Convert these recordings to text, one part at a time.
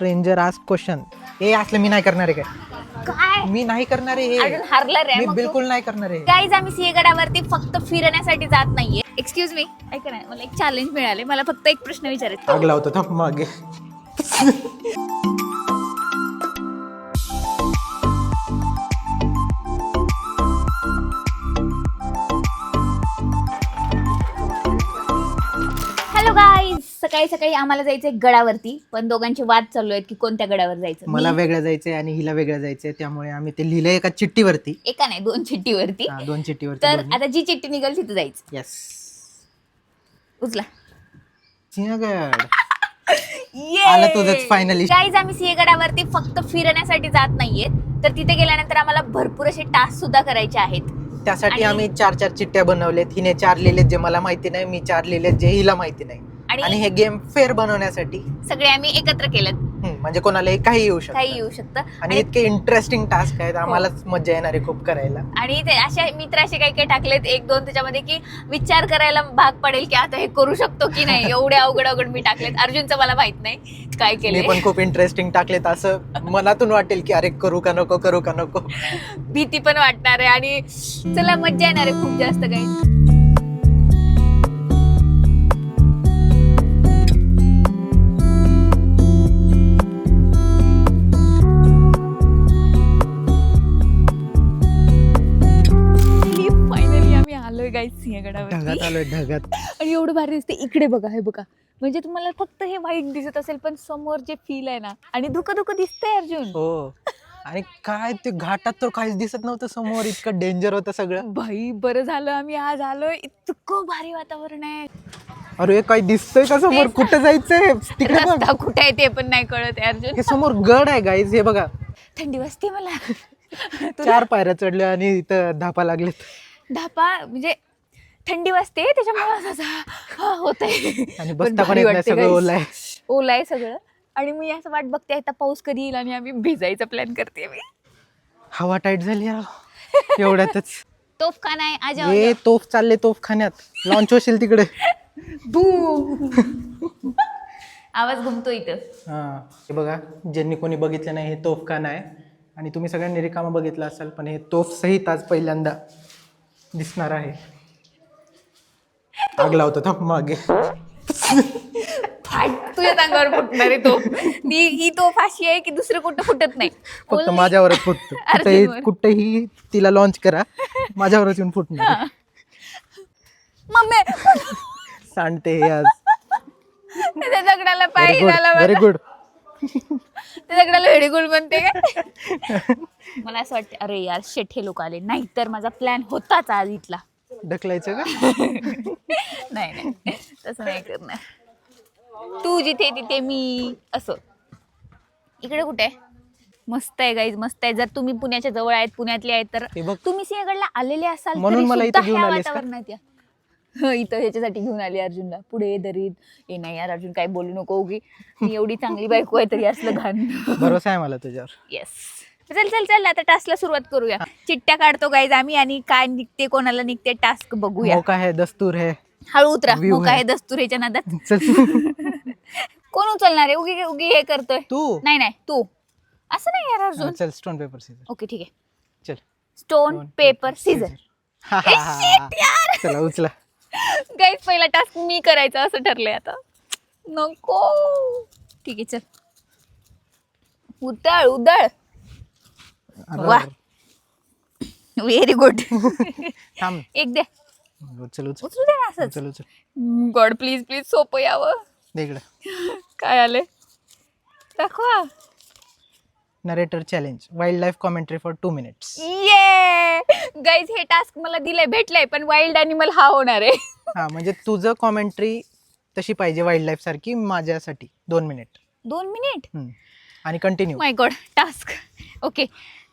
Stranger ask question. हे असलं मी नाही करणार आहे काय मी नाही करणार आहे अजून हारला रे मी मग बिलकुल नाही करणार आहे. गाईज आम्ही सिंहगडावरती फक्त फिरण्यासाठी जात नाहीये. एक्सक्यूज मी ऐका ना, मला एक चॅलेंज मिळाले. मला फक्त एक प्रश्न विचारायचा. आग लावतो थांब मागे. हॅलो गाईज, सकाळी सकाळी आम्हाला जायचंय गडावरती, पण दोघांचे वाद चालू आहेत की कोणत्या गडावर जायचं. मला वेगळं जायचंय आणि हिला वेगळं जायचंय, त्यामुळे आम्ही ते लिहिलंय एका चिठ्ठीवरती. एका नाही, 2 चिठ्ठीवरती. 2 चिठ्ठीवरती. तर आता जी चिठ्ठी निघेल तिथे जायचं. येस. उचला. सिंहगड आला तुझंच फायनली. गाईज आम्ही सिंहगडावरती फक्त फिरण्यासाठी जात नाहीये, तर तिथे गेल्यानंतर आम्हाला भरपूर असे टास्क सुद्धा करायचे आहेत. त्यासाठी आम्ही 4 चिठ्ठ्या बनवल्यात. हिने 4 लिहिलेत जे मला माहिती नाही, मी 4 लिहिलेत जे हिला माहिती नाही. आणि हे गेम फेअर बनवण्यासाठी सगळे आम्ही एकत्र केलं. म्हणजे कोणालाही काही येऊ शकतं. काही येऊ शकतं. आणि इतके इंटरेस्टिंग टास्क आहेत, आम्हालाच मजा येणार आहे खूप करायला. आणि ते असे मित्र असे काही काही टाकलेत 1-2 त्याच्यामध्ये की विचार करायला भाग पडेल की आता हे करू शकतो की नाही. एवढे अवघड मी टाकलेत. अर्जुनचं मला माहित नाही काय मी केलं. पण खूप इंटरेस्टिंग टाकलेत. असं मनातून वाटेल की अरे करू का नको. भीती पण वाटणार आहे आणि चला मज्जा येणार आहे खूप जास्त. काही ढगात आलोय ढगात. आणि एवढं भारी दिसते. इकडे बघा, हे बघा. म्हणजे तुम्हाला फक्त हे वाईट दिसत असेल, पण समोर जे फील आहे ना, आणि धुकं दिसतंय अर्जुन. हो. आणि काय ते घाटात तर काहीच दिसत नव्हतं समोर, इतकं डेंजर होतं सगळं. भाई बरं झालं आम्ही आज आलोय. इतकं भारी वातावरण आहे. अरे काही दिसतंय का समोर? कुठं जायचंय? तिकडे बघ. रस्ता कुठे आहे ते पण नाही कळत आहे अर्जुन. हे समोर गड आहे गाईज, हे बघा. थंडी वाजते मला. 4 पायऱ्या चढल्या आणि इथं धापा लागलेत. धापा म्हणजे थंडी वाजते त्याच्यामुळे असं होत आहे. आणि बसता पण येत नाही, सगळं ओला आहे सगळं. आणि मी असं वाट बघते आता पाऊस कधी येईल आणि आम्ही भिजायचा प्लॅन करते. मी हवा टाईट झाली एवढ्यातच. तोफखाना आहे आज. हे तोफ चालले तोफखान्यात. लॉन्च होशील तिकडे. आवाज घुमतो इथं. हे बघा, ज्यांनी कोणी बघितलं नाही, हे तोफखाना आहे. आणि तुम्ही सगळ्यांनी रिकामा बघितला असाल, पण हे तोफ सहित आज पहिल्यांदा दिसणार आहे. आग लावतो थांब मागे. तुझ्या अंगावर फुटणार आहे तो. ही तोफ अशी आहे की दुसरं कुठं फुटत नाही, फक्त माझ्यावरच फुटतो. कुठेही तिला लॉन्च करा, माझ्यावरच येऊन फुटणार. मम्मी सांडते हे आज. त्या दगडाला पाय झाला. Very good. त्या दगडाला व्हेरी गुड म्हणते का? मला असं वाटतं अरे यार शेट हे लोक आले नाही तर माझा प्लॅन होताच आज इथला. ढकलायचं का? नाही तसं नाही करणार. तू जिथे तिथे मी असं. इकडे कुठे आहे? मस्त आहे गाईज, मस्त आहे. जर तुम्ही पुण्याच्या जवळ आहेत, पुण्यातले आहेत, तर तुम्ही सिंहगडला आलेले असाल म्हणून मला इथे घेऊन आलेस का? इथं ह्याच्यासाठी घेऊन आली अर्जुनला. पुढे दरीत ये नाही यार अर्जुन काही बोलू नको उगी. मी एवढी चांगली बायको आहे तरी असलं घाण. भरोसा आहे मला तुझ्यावर. येस. चल आता टास्कला सुरुवात करूया. चिठ्ठ्या काढतो गाईज आम्ही आणि काय निघते कोणाला निघते टास्क बघूया. मौका है, दस्तूर है. हळू उतरा. मौका है दस्तूर ह्याच्या नादात. कोण उचलणार आहे? उगी हे करतोय तू. नाही तू असं नाही यार अर्जुन. चल स्टोन पेपर सीझर. ओके ठीक आहे. चल स्टोन पेपर सीझर. चला उचला. गाईज पहिला टास्क मी करायचा असं ठरलंय आता. नको. ठीक आहे चल. उदळ. वा व्हेरी गुड. थांब एक दे. चल उचलू दे ना असंच. चल गॉड प्लीज सोपं यावं. इकडे काय आले दाखवा. Narrator challenge, wild life commentary for 2 minutes. ये गाईज हे टास्क मला भेटलंय पण वाईल्ड अॅनिमल हा होणार आहे. म्हणजे तुझं कॉमेंट्री तशी पाहिजे वाईल्ड लाईफ सारखी माझ्यासाठी. 2 minute. 2 मिनिट आणि कंटिन्यू. माय गॉड टास्क. ओके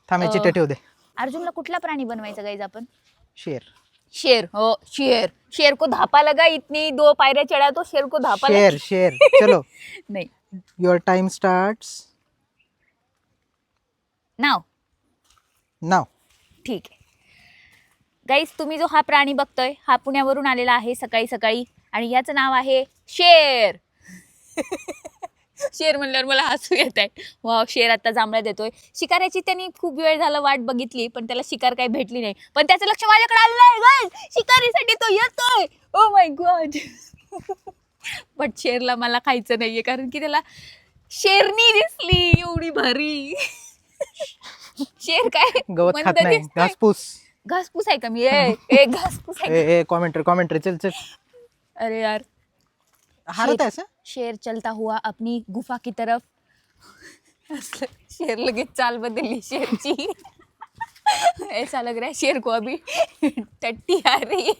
थांबायची ठेव दे. अर्जुनला कुठला प्राणी बनवायचा गाईज आपण? शेर. हो शेर को धापा लगा. इतनी 2 पायऱ्या चढ़ा तो शेर को धापा लगा. शेर. चलो. नाही. युअर टाइम स्टार्ट्स नाव. ठीक आहे गाईज, तुम्ही जो हा प्राणी बघतोय हा पुण्यावरून आलेला आहे सकाळी आणि याचं नाव आहे शेर. शेर म्हणल्यावर मला हसू येत आहे. वा, शेर आता जांभळ्या देतोय. शिकाराची त्यांनी खूप वेळ झाला वाट बघितली, पण त्याला शिकार काही भेटली नाही. पण त्याचं लक्ष माझ्याकडे आलेलं आहे गाइस. शिकारीसाठी तो येतोय. Oh my God. But Sherla मला खायचं नाहीये, कारण की त्याला शेरनी दिसली एवढी भारी. शेर काय गवत मंद खात नाही, दिसतोय. घासपूस. घासपूस आहे का मी? ए घासपूस आहे का? ए कॉमेंट्री चल चल. अरे यार, हारत आहेस हं? शेर चलता हुआ अपनी गुफा की तरफ. असलं शेर लगेच चाल बदलली शेरची. ऐसा लग रहा है शेर को अभी टट्टी आ रही है.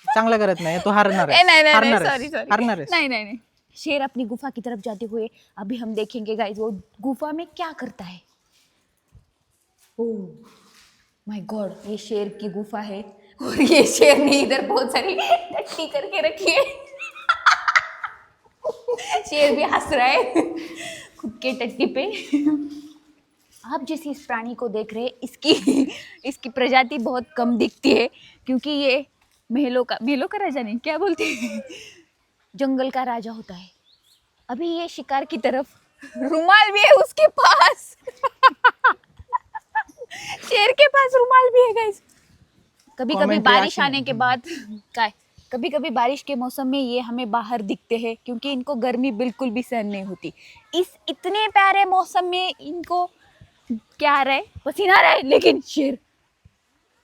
चांगलं करत नाही तो हारणार ए, नहीं नहीं हारणार सॉरी सॉरी. हारणार आहेस. नहीं नहीं नहीं. शेर अपनी गुफा की तरफ जाते हुए अभी हम देखेंगे गाइस वो गुफा में क्या करता है. ओह माय गॉड, ये शेर की गुफा है और ये शेर ने इधर बहुत सारी टट्टी करके रखी है. शेर भी हंस रहा है खुद के टट्टी पे. आप जिस इस प्राणी को देख रहे हैं, इसकी प्रजाति बहुत कम दिखती है, क्योंकि ये महलों का राजा नहीं, क्या बोलते हैं, जंगल का राजा होता है. अभी ये शिकार की तरफ, रुमाल भी है उसके पास. शेर के पास रुमाल भी है गाइस. कभी कभी Commentary बारिश अशी आने के बाद काय, कभी कभी बारिश के मौसम में ये हमें बाहर दिखते हैं, क्योंकि इनको गर्मी बिल्कुल भी सहन नहीं होती. इस इतने प्यारे मौसम में इनको क्या आ रहा है, पसीना आ रहा है. लेकिन शेर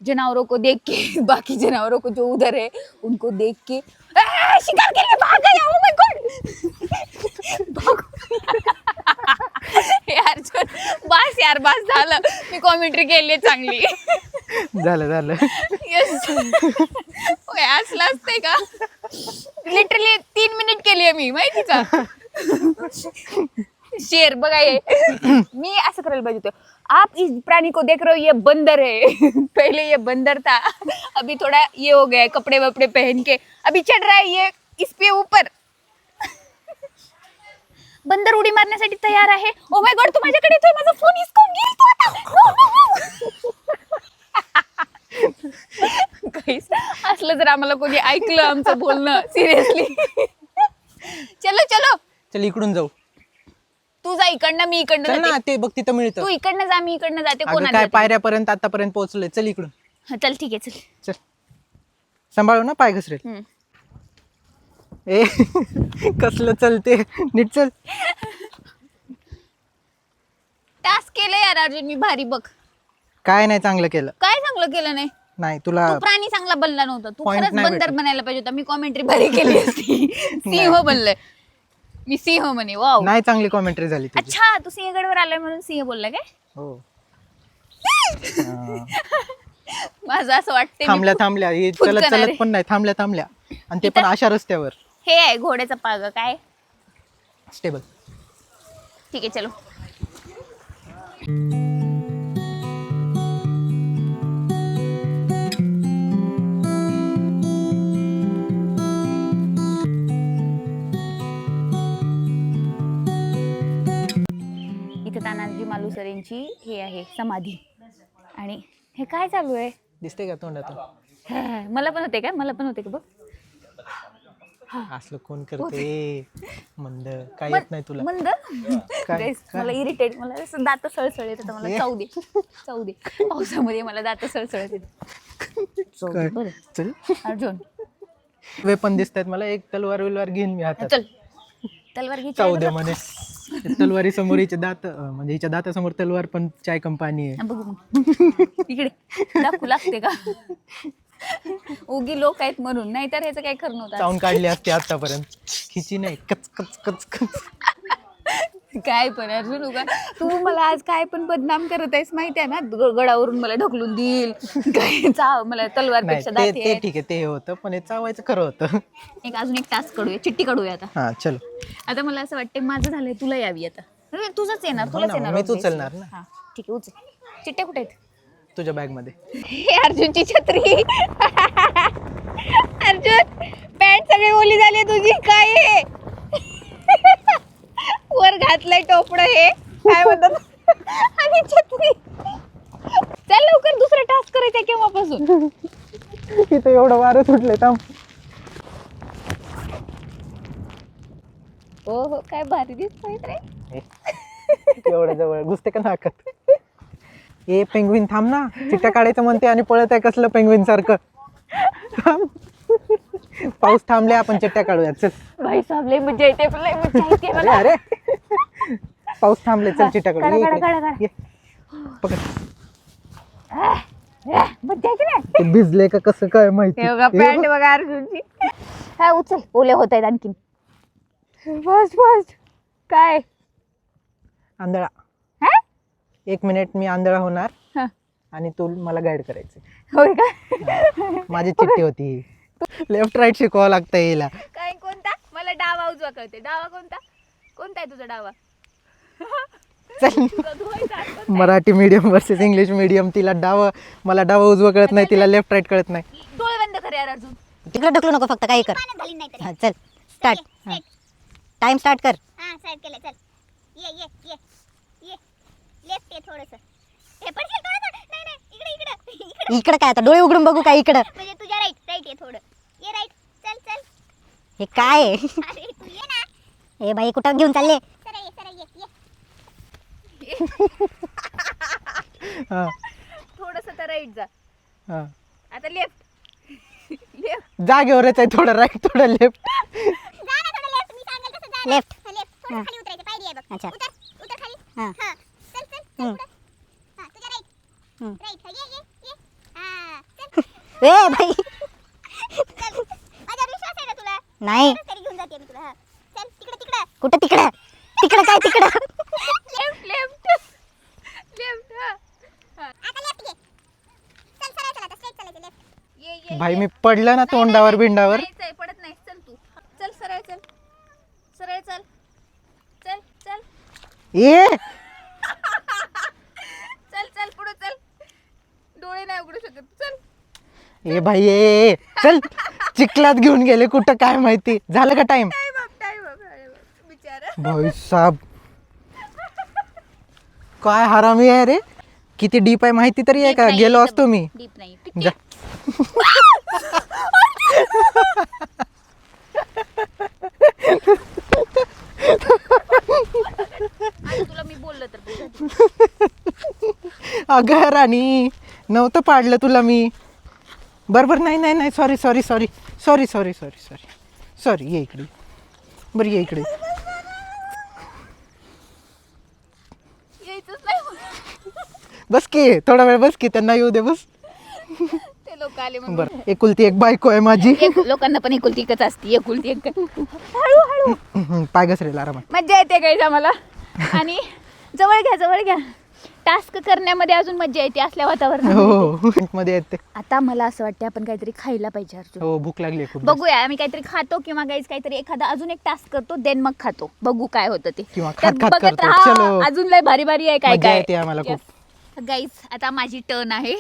जानवरों को देख के, बाकी जानवरों को जो उधर है उनको देख के शिकार के लिए भाग गया. Oh my God. यार बस यार, बस झालं. मी कॉमेंट्री केली चांगली. झालं यस. असलं असते का? लिटरली 3 मिनिट केली मी, माहिती का. शेर बघा, ये मी असं करायला पाहिजे होतं. आप इस प्राणी को देख रहे हो, ये बंदर है. पहले ये बंदर था, अभी थोड़ा ये हो गया है, कपड़े वपड़े पहन के अभी चढ़ रहा है ये इस पे ऊपर. बंदर उडी मारण्यासाठी तयार आहे. ओ माय गॉड, तू माझ्याकडे येतोय, माझा फोन हिसकावून घेईल तू आता. काहीच असलं जर आम्हाला कोणी ऐकलं आमचं बोलणं, सिरियसली. चलो चलो, चल इकडून जाऊ. तू जा इकडनं, मी इकडनं चल ना, जाते. ते बघ तिथं मिळतं. तू इकडनं जा, मी इकडनं जाते. अगं कोणाला काय जाते? पायऱ्यापर्यंत आतापर्यंत पोहोचलोय. चल इकडून. हा, चल ठीक आहे, चल. चल सांभाळू ना, पाय घसरेल. हम्म. ए कसलं चलते, नीट चल. टास्क केलं यार अर्जुन मी भारी. बघ काय नाही चांगलं केलं. काय चांगलं केलं नाही. नाही तुला तू प्राणी चांगला बनला नव्हता. तू Point खरंच नाही बंदर भेटला. बनायला पाहिजे होता. मी कॉमेंट्री भारी केली असती. सिंह बनलोय मी, सिंह म्हणे. वाव, नाही चांगली कॉमेंट्री झाली तुझी. अच्छा, तू सिंहगडवर आलाय म्हणून सिंह बोलला काय? हो. माझं असं वाटतंय मी थांबल्या हे चलत फुटकणार चलत आहे. पण नाही, थांबल्या आणि ते पण अशा रस्त्यावर. हे आहे घोड्याचा पाग काय. स्टेबल. ठीक आहे, चलो. इथे तानाजी मालुसरे यांची हे आहे समाधी. आणि हे काय चालू आहे? दिसते का तोंडात? मला पण होते का? मला पण होते का बघ. असलं कोण करते मंद, काय येत नाही तुला? मंद Guys, मला इरिटेट, मला असं दात सळसळ येतात. मला चावू दे. पावसामध्ये मला दात सळसळ येतात. काय? बरं चल. अर्जुन, वेपन दिसतात मला. एक तलवार विलवार घेईन मी हातात. चल तलवार घे. चावू दे म्हणे. तलवारी समोर हिच्या दात, म्हणजे हिच्या दातासमोर तलवार पण चाय कंपनी आहे. बघू मग इकडे दाखवू लागते का? उगी लोक आहेत म्हणून, नाही तर ह्याचं काय खरं नव्हतं. चावून काढली असते आतापर्यंत. खिची नाही, कच कच कच कच. काय पण अर्जुन, उगा तू मला आज काय पण बदनाम करत आहेस माहिती आहे ना. गडावरून मला ढकलून देईल काय, चाव मला तलवार नाही पेक्षा ते दाते. ठीक आहे, ते होतं, पण हे चावायचं खरं होतं. अजून एक टास्क काढूया, चिठ्ठी काढूया आता. हा चलो. आता मला असं वाटतं माझं झालंय, तुला यावी आता. तुझंच येणार, तुलाच ना, येणार. मी obvious. उचलणार ना. हा ठीक आहे, उचल. चिठ्ठ्या कुठे आहेत? तुझ्या बॅग मध्ये. हे अर्जुनची छत्री. अर्जुन, पॅन्ट सगळी ओली झाली तुझी. काय आहे? वर घातलंय टोपड, हे काय म्हणतात, आणि छत्री. चल लवकर, दुसरा टास्क करायचा केव्हापासून. इथं एवढं वारं सुटलंय. थांब. हो हो, काय भारी दिसतोय रे. एवढ्या जवळ घुसते का नाकात? ए पेंग्विन थांब ना, चिट्ट्या काढायचं म्हणते आणि पळत आहे कसलं पेंग्विन सारखं. थांब. पाऊस थांबले, आपण चिट्ट्या काढूया चल. भाई साहब लय मजा येते, लय मजा येते अरे मला. अरे पाऊस थांबले, चल चिट्ट्या काढा, काढू. काढा, काढा, काढा. ये पकड. मजा येते ना. ते भिजले का कसं काय माहिती. हे बघा पॅन्ट बघा अर्जुनची. हा उचल, ओले होत आहेत आणखीन. बस बस. काय आंधळा. हा? 1 मिनिट मी आंधळा होणार हा. आणि तू मला गाईड करायचं. होय का? माझी चिठ्ठी होती. लेफ्ट राईट शिकवावं लागतं याला. काय कोणता? मला डावा उजवा कळते. डावा कोणता? कोणता आहे तुझा डावा? चल. तुझा धुवायचा हात कोणता आहे? Marathi medium versus English medium. तिला मला डावा उजवा कळत नाही, तिला लेफ्ट राईट कळत नाही. डोळे बंद कर यार अर्जुन. तिकडे ढकलू नको, फक्त काही कर. हा, चल स्टार्ट. टाइम स्टार्ट कर. हां स्टार्ट केलं. चल ये लेफ्ट ये थोडंसं. हे पडशील थोडं. नाही नाही, इकडे इकडे काय आता डोळे उघडून बघू काय इकडं? म्हणजे तुझ्या राईट ये थोडं. ये राईट. चल हे काय आहे? अरे तू ये ना. हे बाई कुठं घेऊन चालले? सरळ ये हा, थोडस तर राईट जा. हा. आता लेफ्ट. लेफ्ट. जागेवरच आहे, थोडं राईट थोडं लेफ्ट. जा ना थोडं लेफ्ट. मी सांगेल तसं जा. Left. लेफ्ट. थोडं हां. खाली उतरायचं. पायरी आहे बघ. अच्छा. उतर खाली. हां. हां. चल हम्म. पुढं. हां तुझ्या राईट. हम्म. राईट. ये. हां चल. ए बाई चल. माझ्यावर विश्वास आहे ना तुला? नाही. तरच तरी घेऊन जाते मी तुला. हां. चल तिकडं. कुठं तिकडं? तिकडं काय तिकडं? Left left left. आता लेफ्ट घे. चल सरळ आता स्ट्रेट चालायचं लेफ्ट. ये भाई मी पडलं ना तोंडावर बिंडावर. नाही, पडत नाही. चल तू. चल सरळ चल. सरळ चल. चल चल ए चल चल पुढे चल. डोळे नाही उघडू शकत. चल. ए भाई ए चल. चिखलात घेऊन गेले कुठं काय माहिती. झालं का टाइम? टाइम अरे बाप, बिचारा. भाई साहब काय हरामी आहे रे. किती डीप आहे माहिती तरी आहे का? गेलो असतो मी. डीप नाही. जा. आता तुला मी बोललं तर बोल. अगं राणी नव्हतं पाडलं तुला मी. बरोबर. नाही सॉरी ये इकडे. बरं ये इकडे. यायचंच नाही मला. बस की थोडा वेळ बस की, त्यांना येऊ दे बस. ते लोक आले म्हणून. बरं एकुलती एक बायको आहे माझी. लोकांना पण एकुलती एकच असते. एकुलती एक. हळू पाय घसरेल आरामात. मज्जा येते गाईज आम्हाला. आणि जवळ घ्या. टास्क करण्यामध्ये अजून मज्जा येते असल्या वातावरणात. हो मध्ये येते. आता मला असं वाटतं आपण काहीतरी खायला पाहिजे अर्जुन. हो भूक लागली खूप. बघूया आम्ही काहीतरी खातो किंवा गाईज काहीतरी एखादा अजून एक टास्क करतो देन मग खातो. बघू काय होतं ते. किंवा त्यात खात बघत करतो. राहा. चलो. अजून लय भारी आहे काय मजा काय. येते आम्हाला खूप. गाईज आता माझी टर्न आहे.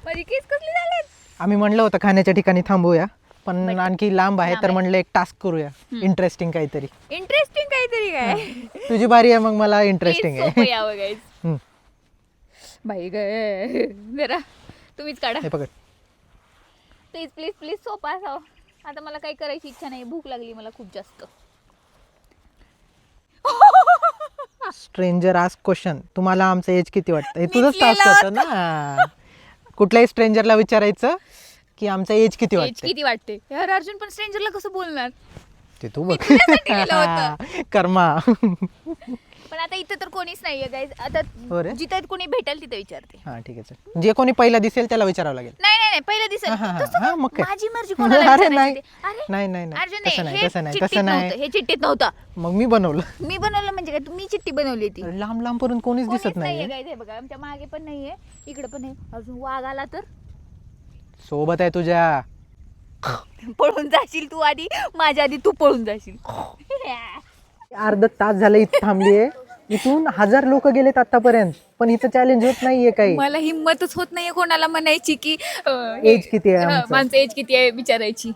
माझी केस कसली झाले. आम्ही म्हणलं होतं खाण्याच्या ठिकाणी थांबूया पण But आणखी लांब आहे लांब तर आहे. म्हणलं एक टास्क करूया. इंटरेस्टिंग काहीतरी. इंटरेस्टिंग काहीतरी काय. तुझी बारी आहे मग मला इंटरेस्टिंग Please सोपं आहे. यावं गाईज. हम्म. बाई ग जरा तुम्हीच काढा. हे पकड. प्लीज सोपा असावं. आता मला काही करायची इच्छा नाही. भूक लागली मला खूप जास्त. Stranger ask question. तुम्हाला आमचं एज किती वाटतं? हे मीच तुझंच टास्क लिहिलं होतं ना. कुठल्याही स्ट्रेंजरला विचारायचं की आमचं एज किती एज वाटतं. किती वाटते यार. अर्जुन पण स्ट्रेंजरला कसं बोलणार. ते तू बघ. तुझ्यासाठी लिहिलं होतं. कर्मा. पण आता इथं तर कोणीच नाहीये गाईज. आता हो रे. जिथं कोणी भेटेल तिथं विचारते. हा ठीक आहे चल. जे कोणी पहिला दिसेल त्याला विचारावं लागेल. नाही पहिलं दिसेल. हा, हा, तसं हा, मग मग काय? माझी मर्जी कोणाला अरे विचारायची नाही. ते. अरे नाही अर्जुन तसं नाही हे तसं नाही चिठ्ठीत तसं नाही. नव्हतं. हे चिठ्ठीत नव्हतं. मग मी बनवलं. मी बनवलं म्हणजे काय. तुम्ही चिठ्ठी बनवली ती. लांब लांब पर्यंत कोणीच कोणीच दिसत नाहीये नाही. गाईज. हे बघा आमच्या मागे पण नाहीये. इकडे पण नाही. अजून वाघ आला तर सोबत आहे तुझ्या. पळून जाशील तू आधी. माझ्या आधी तू पळून जाशील. अर्धा तास झालं इथं थांबलीये. इथून 1000 लोक गेलेत आतापर्यंत पण इथं चॅलेंज होत नाहीये काही. मला हिंमतच होत नाहीये कोणाला म्हणायची की एज किती आहे आमचं? माझं एज किती आहे विचारायची.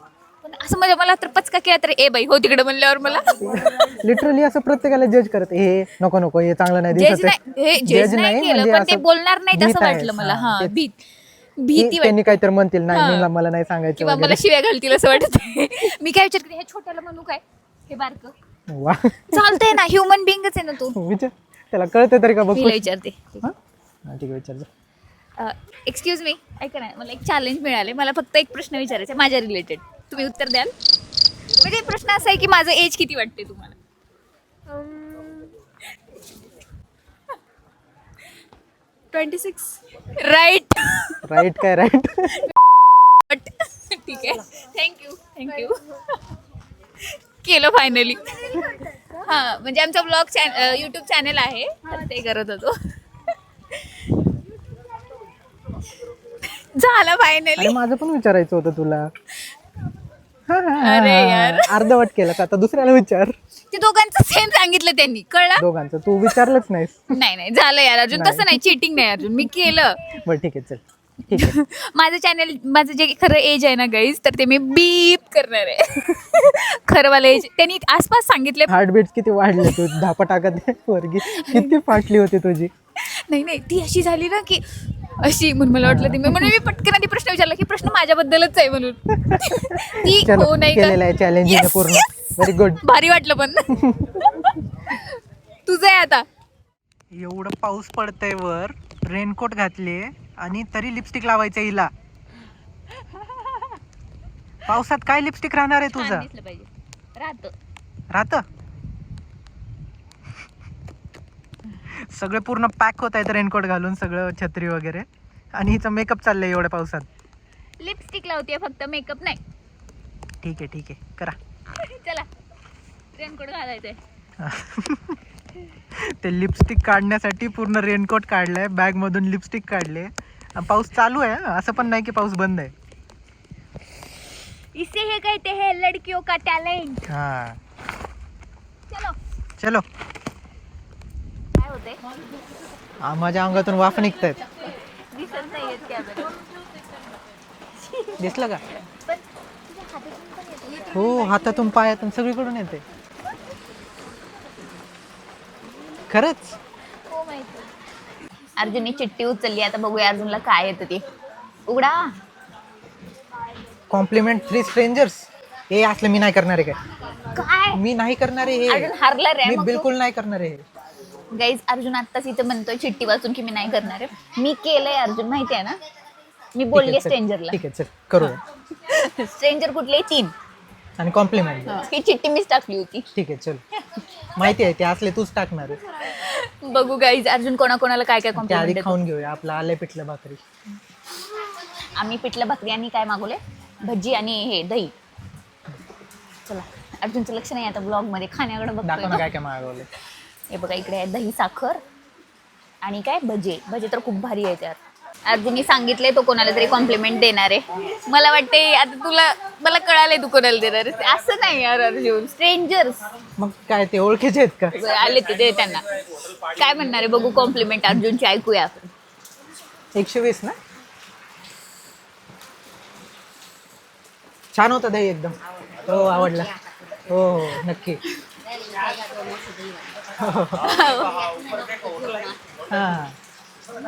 पण असं म्हणजे मला तर पचका केला तर ए बाई हो तिकडे म्हणल्यावर मला लिटरली असं प्रत्येकाला जज करत. हे नको हे चांगलं नाही जज दिसत आहे. नाही. हे जज नाही केलं म्हणजे पण ते असं बोलणार नाहीत भीत असं आहे. वाटलं मला. हा, हा तेच. भीती त्यांनी वाटली. काहीतरी म्हणतील नाही हा. मला नाही सांगायचं किंवा मला वगैरे. शिव्या घालतील असं वाटत. मी काय विचार करते हे छोट्याला म्हणू काय. हे बारक वा चालतंय ना, ह्युमन बिंगच आहे ना तू. विचार, त्याला कळतं तरी का बघ. मी विचारते. हा ठीक आहे, विचार जा. एक्सक्यूज मी, ऐका ना, मला एक चॅलेंज मिळाले. मला फक्त एक प्रश्न विचारायचा आहे माझ्या रिलेटेड. तुम्ही उत्तर द्याल? म्हणजे प्रश्न असा आहे की माझं एज किती वाटते तुम्हाला? 26. राईट. राईट काय राईट? ठीक आहे, थँक्यू. केलं फायनली. हां, म्हणजे आमचा ब्लॉग यूट्यूब चॅनल आहे, तर ते करत होतो. झालं फायनली. अरे माझं पण विचारायचं होतं तुला. अरे यार. अर्धवट केलं आता दुसऱ्याला विचार. ते दोघांचं सेम सांगितलं त्यांनी, कळलं? दोघांचं तू विचारलंच नाहीस. नाही झालं यार अर्जुन, तसं नाही, चिटिंग नाही अर्जुन, मी केलं. बरं ठीक आहे, चल ठीक आहे. माझं चॅनल, माझं जे खरं एज आहे ना गाईज, तर ते मी बीप करणार आहे. खरंवालं एज त्यांनी आसपास सांगितले. हार्टबीट किती वाढले तू धापा टाकत वर्गी, किती फाटली होती तुझी. नाही ती अशी झाली ना की अशी, म्हणून मला वाटलं ती म्हणून मी पटकन आधी प्रश्न विचारला की प्रश्न माझ्याबद्दलच आहे म्हणून. ती चलो हो नाही का? केलेलं आहे चॅलेंज Yes, पूर्ण. yes. Very good. भारी वाटलं पण. तुझं आहे आता. एवढं पाऊस पडतंय वर, रेनकोट घातले आणि तरी लिपस्टिक लावायचं हिला. पावसात काय लिपस्टिक राहणार आहे छान तुझं? दिसलं पाहिजे. राहत सगळे पूर्ण पॅक होत आहेत रेनकोट घालून, सगळं छत्री वगैरे, आणि हिचं मेकअप चाललंय एवढ्या पावसात. लिपस्टिक लावते फक्त, मेकअप नाही. ठीक आहे करा. चला, रेनकोट घालायचंय. ते लिपस्टिक काढण्यासाठी पूर्ण रेनकोट काढलाय, बॅग मधून लिपस्टिक काढले. पाऊस चालू आहे हं, असं पण नाही की पाऊस बंद आहे. इसे हे कहते हैं लड़कियों का टॅलेंट. हा चलो. चलो. काय होतंय? माझ्या अंगातून वाफ निघतायत. दिसत नाहीये कॅमेरा. दिसलं का? हो, हातातून पायातून सगळीकडून येते. खरंच. हो माहिती. अर्जुनने चिठ्ठी उचलली, आता बघूया अर्जुनला काय येतं ते. उघडा. Compliment 3 strangers. हे असलं मी नाही करणार आहे. काय? मी नाही करणार आहे हे. अर्जुन हारला रे. मी मग बिलकुल नाही करणार आहे. गाईज, अर्जुन आत्ताच इथं म्हणतोय चिठ्ठी वाचून की मी नाही करणार आहे. मी केलंय अर्जुन, माहिती आहे ना. मी बोलली स्ट्रेंजरला. ठीक आहे चल करूया. स्ट्रेंजर कुठले? 3. आणि कॉम्प्लिमेंट. ही चिठ्ठी मीच टाकली होती. ठीक आहे चल. माहिती आहे ते असले तूच टाकणार आहे. बघू गाईज अर्जुन कोणाकोणाला काय काय त्या आधी कॉम्प्लिमेंट देतो. खाऊन घेऊया. आपलं आलंय पिठलं भाकरी. आम्ही पिठलं भाकरी आणि काय मागवले, भजी आणि हे दही. चला, अर्जुनचं लक्ष नाही आता ब्लॉग मध्ये, खाण्याकडे दाखव ना बघतोय. काय काय मागवले. हे बघा, इकडे आहे दही साखर आणि काय भजे तर खूप भारी आहे त्यात. अर्जुननी सांगितलंय तो कोणाला तरी कॉम्प्लिमेंट देणार आहे. मला वाटते आता मला कळालंय तू कोणाला देणार आहे. असं नाही यार अर्जुन, स्ट्रेंजर्स मग काय ते ओळखीचे आहेत का? आले ते दे त्यांना. काय म्हणणार आहे बघू कॉम्प्लिमेंट अर्जुनची, ऐकूया. 120 ना? छान होतं दही एकदम. हो आवडला. हो नक्की. हा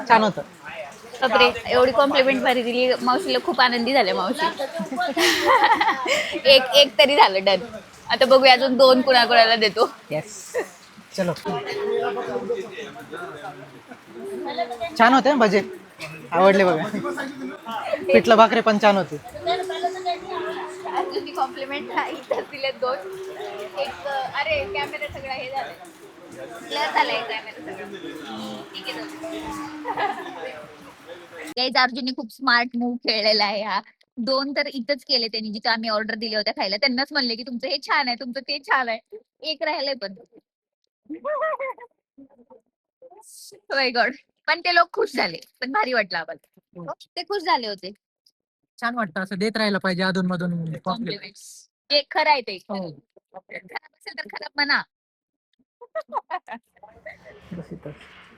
छान होतं. बापरे, एवढी कॉम्प्लिमेंट भारी दिली मावशीला, खूप आनंदी झाल्या मावशी. एक तरी झालं डन. आता बघूया अजून 2 कुणाकुणाला देतो. येस चलो. छान होते भजे, आवडले बघा. पिठलं भाकरी पण छान होती. अर्जुननी कॉम्प्लिमेंट दिले 2. एक अरे कॅमेरा सगळा हे झालं, ब्लर झालाय कॅमेरा सगळं. ठीक आहे. गाईज, अर्जुनने खूप स्मार्ट मूव खेळलेला आहे हा. 2 तर इथंच केले त्यांनी, जिथं आम्ही ऑर्डर दिल्या होत्या खायला. त्यांनाच म्हणले की तुमचं हे छान आहे, तुमचं ते छान आहे. 1 राहिलंय पण. माय गॉड. पण ते लोक खुश झाले, पण भारी वाटलं आम्हाला. ते खुश झाले होते. छान वाटतं, असं देत राहिलं पाहिजे अधून मधून. कॉम्प्लिमेंट्स ते खरं आहे. ते खराब असेल तर खराब म्हणा.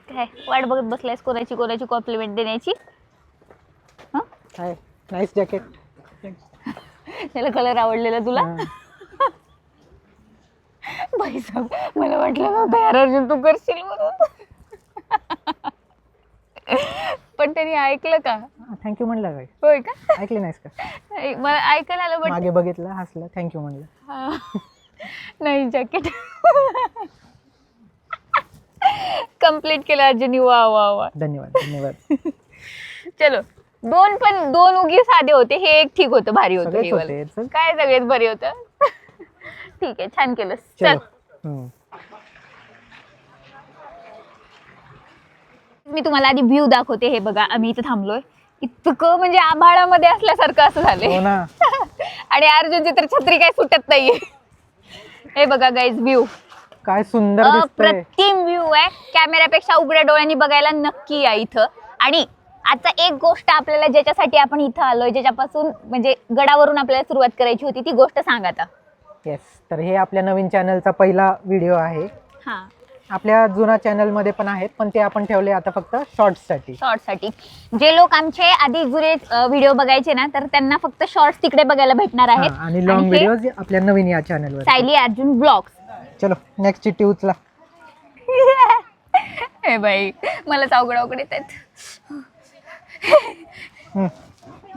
काय वाट बघत बसलायस कोणाची कॉम्प्लिमेंट देण्याची? हाय नाईस जॅकेट. त्याला कलर आवडलेला तुला? बाई साहेब, मला वाटलं नव्हतं यार अर्जुन तू करशील म्हणून. पण त्यांनी ऐकलं का? थँक्यू म्हणलं काय? होय का? ऐकले नाहीस का? मला ऐकायला आलं पण मागे बघितलं, हसलं, थँक्यू म्हणलं. नाही जॅकेट कम्प्लीट केलं अर्जुनी. वा वा वा. धन्यवाद धन्यवाद. चलो दोन उगी साधे होते, हे एक ठीक होतं, भारी होतं सगळेच हे वालं. होते, चल. काय सगळेच बरे होतं. ठीक आहे, छान केलं. चल चलो. हम्म. मी तुम्हाला आधी व्ह्यू दाखवते. हे बघा, आम्ही इथं थांबलोय. इतकं म्हणजे आभाळामध्ये असल्यासारखं असं हो झालंय. ना. आणि अर्जुनची तर छत्री काय सुटत नाहीये. हे बघा गाईज, व्ह्यू काय सुंदर दिसतंय. अप्रतिम व्ह्यू आहे. कॅमेरापेक्षा उघड्या डोळ्यांनी बघायला नक्की या इथं. आणि आता एक गोष्ट आपल्याला ज्याच्यासाठी आपण इथं आलोय, ज्याच्यापासून म्हणजे गडावरून आपल्याला सुरुवात करायची होती, ती गोष्ट सांग आता. येस, तर हे आपल्या नवीन चॅनलचा पहिला व्हिडिओ आहे. हा, आपल्या जुना चॅनल मध्ये पण आहेत, पण ते आपण ठेवले आता फक्त शॉर्ट्स साठी. शॉर्टसाठी. जे लोक आमचे आधी जुने व्हिडिओ बघायचे ना, तर त्यांना फक्त शॉर्ट्स तिकडे बघायला भेटणार आहेत. हा, आणि लॉंग व्हिडिओ आपल्या नवीन या चॅनलवर. सायली अर्जुन ब्लॉग्स. चलो नेक्स्ट चिठ्ठी उचला. हे बाई, मला अवघड येत आहेत. हम्म,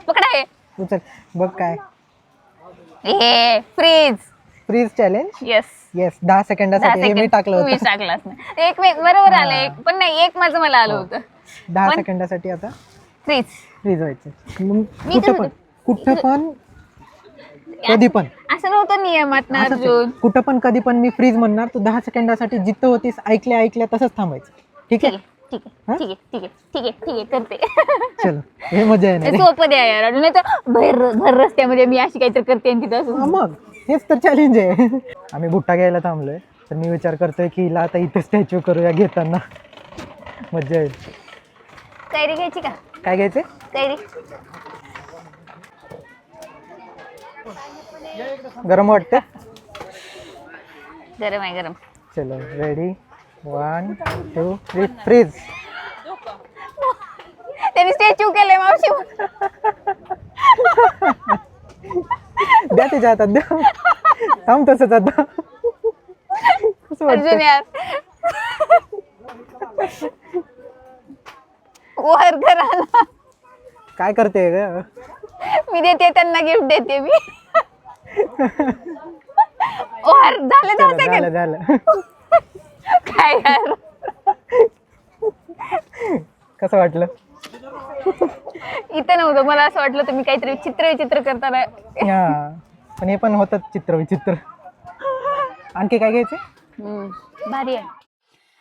पकडा हे. उचल. बघ काय हे freeze. Freeze challenge. Yes, yes, 10 सेकंदासाठी हे मी टाकलं तुम्ही होतं. टाकलाच नाही. एक बरोबर आलं, हा. एक पण नाही, एक माझं मला आलं होतं. 10 पण- सेकंदासाठी आता फ्रीज. फ्रीज व्हायचं. मी कुठं तर- पण कुठं पण कधी पण असं नव्हतं नियमात ना असंच आहे. अर्जुन. कुठं पण कधी पण मी फ्रीज म्हणणार, तू 10 सेकंदासाठी जिथं होतीस ऐकल्या तसंच थांबायचं. ठीक ठीक आहे. आहे, ठीक हा? आहे, ठीक आहे, ठीक आहे, ठीक आहे, ठीक आहे, करते. चलो, हे मजा हे येणार आहे. सोपं द्या यार. अजून नाही तर भर रस्त्यामध्ये मी अशी काहीतरी करते आणि तिथं हा, असं. मग हेच तर चॅलेंज आहे. आम्ही भुट्टा घ्यायला थांबलोय, तर मी विचार करतोय की हिला आता इथे स्टॅच्यू करूया घेताना. मजा येईल. कैरी घ्यायची का? काय घ्यायचे? कैरी. गरम वाटतं? गरम आहे, गरम. चलो रेडी, 1 2 3 फ्रीज. त्यांनी स्टॅच्यू केलंय मावशी. द्या त्याच्या हातात द्या. थांब तसंच आता. कसं अर्जुन वाटतं? यार, वर घराला काय करते ग? मी देते, त्यांना गिफ्ट देते मी. वर झाले 10 चलो, सेकंड. झालं. काय यार, कसं वाटलं? इथं नव्हतं. मला असं वाटलं तुम्ही काहीतरी चित्र करताना. हा, पण हे पण होतं चित्र विचित्र. आणखी काय घ्यायचे? भारी आहे.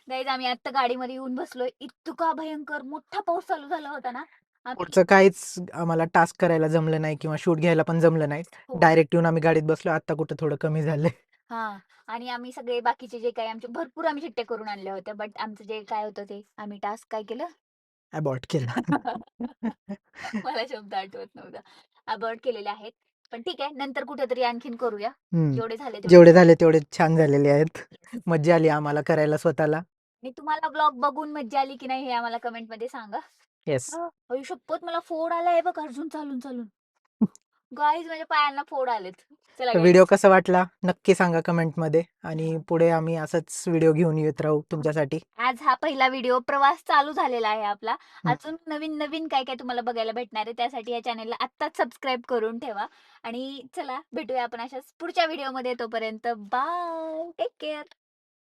गाईज, आम्ही आता गाडीमध्ये येऊन बसलोय. इतका भयंकर मोठा पाऊस चालू झाला होता ना. पुढचं काहीच आम्हाला टास्क करायला जमलं नाही किंवा शूट घ्यायला पण जमलं नाही. हो. डायरेक्ट येऊन आम्ही गाडीत बसलो. आता कुठं थोडं कमी झालंय. हा, आणि आम्ही सगळे बाकीचे जे काही आमचे भरपूर आम्ही चिट्टे करून आणल्या होत्या, बट आमचं जे काय होतं ते आम्ही टास्क काय केलं. अबॉर्ट केलं. मला शब्द आठवत नव्हता. अबॉर्ट केलेले आहेत. पण ठीक आहे, नंतर कुठेतरी आणखीन करूया. हम्म. जेवढे झाले तेवढे. जेवढे झाले तेवढे छान झालेले आहेत. मज्जा आली आम्हाला करायला स्वतःला. आणि तुम्हाला ब्लॉग बघून मज्जा आली की नाही हे आम्हाला कमेंट मध्ये सांगा. येस. अयो शपथ, मला फोड आलाय बघ अर्जुन चालून. गाईज, माझ्या पायांना फोड आलेत. चला guys. व्हिडिओ कसा वाटला नक्की सांगा कमेंट मध्ये, आणि पुढे आम्ही असंच व्हिडिओ घेऊन येत राहू तुमच्यासाठी. आज हा पहिला व्हिडिओ प्रवास चालू झालेला आहे आपला. हम्म. अजून नवीन काय काय तुम्हाला बघायला भेटणार आहे, त्यासाठी या चॅनलला आत्ताच सबस्क्राईब करून ठेवा. आणि चला भेटूया आपण अशाच पुढच्या व्हिडिओ मध्ये. तोपर्यंत बाय, टेक केअर.